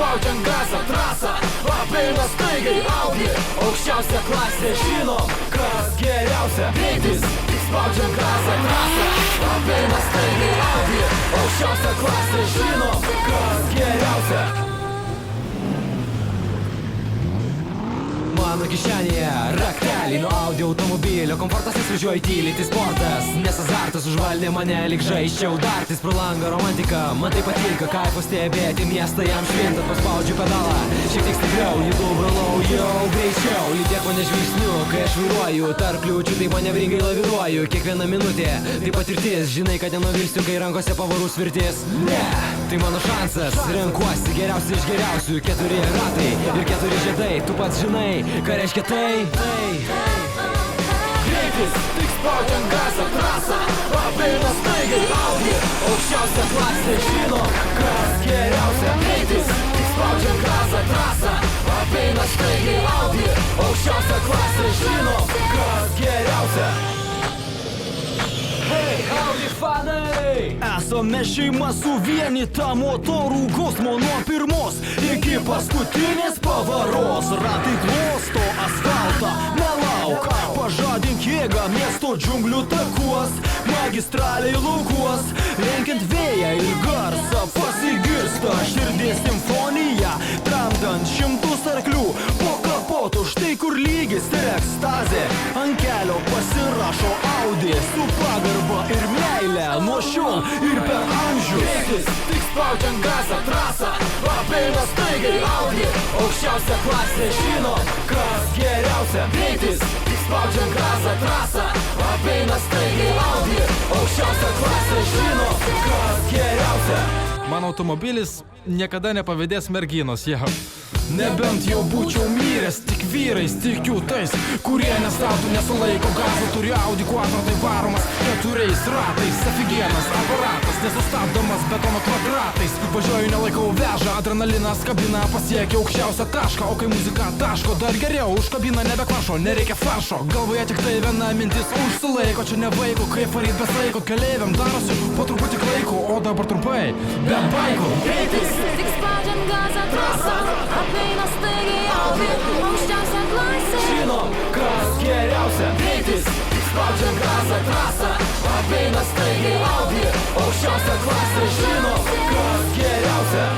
spaudžiant gazą trasą, apeina staigiai Audi, aukščiausia klasė žinom, kas geriausia. Greitis, spaudžiant gazą trasą, apeina staigiai Audi, aukščiausia klasė žinom, kas geriausia. Mano kišenėje rakteliai nuo Audi automobilio, komfortas įsvažiuoja tyliai, tai sportas, nes azartas užvaldė mane, lyg žaisčiau dartis pro langą romantika. Man tai patinka, kaifo stebėti miestą, jam švintant paspaudžiu pedalą, šiek tiek stipriau, judu brolau, jau greičiau, lydėk mane žvilgsniu, kai aš vairuoju, tarp kliūčių tai manevringai laviruoju, kiekviena minutė tai patirtis, žinai, kad nenuvilsiu, kai rankose pavarų svirtis. Ne, tai mano šansas, renkuosi geriausi iš geriausių, 4 ratai ir 4 žiedai, tu pats žinai, ką reiškia tai? Greitis, tik spaudžiant gazą trasą, apeina staigiai Audi, aukščiausia klasė žino, kas geriausia. Greitis, tik spaudžiant gazą trasą, apeina staigiai Audi, aukščiausia klasė žino, kas geriausia. Hey, Audi fanai! Esame šeima suvienyta motorų gausmo nuo pirmos iki paskutinės pavaros. Ratai klosto asfaltą, nelauk, pažadink jėgą miesto džiunglių takuos, magistraliai laukuos, lenkiant vėją ir garsą pasigirsta širdies simfonija, tramdant 100 arklių po kapotu, štai kur lygis ir ekstazė. Ant kelio pasirašo Audi su pagarba ir meilė nuo šiol ir per amžius. Greitis, tik spaudžiant gazą trasą, apeina staigiai Audi, aukščiausia klasė žino, kas geriausia. Greitis, tik spaudžiant gazą trasą, apeina staigiai Audi, aukščiausia klasė žino, kas geriausia. Mano automobilis niekada nepavydės merginos, jau. Nebent jau būčiau miręs, tik vyrais tikiu tais, kurie nestabdo, nesulaiko gazą, turi Audi Quattro, tai varomas 4 ratais, afigienas aparatas, nesustabdomas betono kvadratais. Važiuoju nelaikau vežą, adrenalinas kabina, pasiekia aukščiausią tašką, o kai muzika taško, dar geriau užkabina, nebekvašo, nereikia faršo, galvoje tik tai viena mintis užsilaiko, čia ne vaiko, kaip varyt be saiko, keleiviam darosi po truputį klaiko, o dabar trumpai, be baiko. Greitis, tik spaudžiant gazą trasą, apeina staigiai Audi, aukščiausia klasė žinom, kas geriausia. Greitis, tik spaudžiant gazą trasą, apeina staigiai Audi, aukščiausia klasė žino, kas geriausia.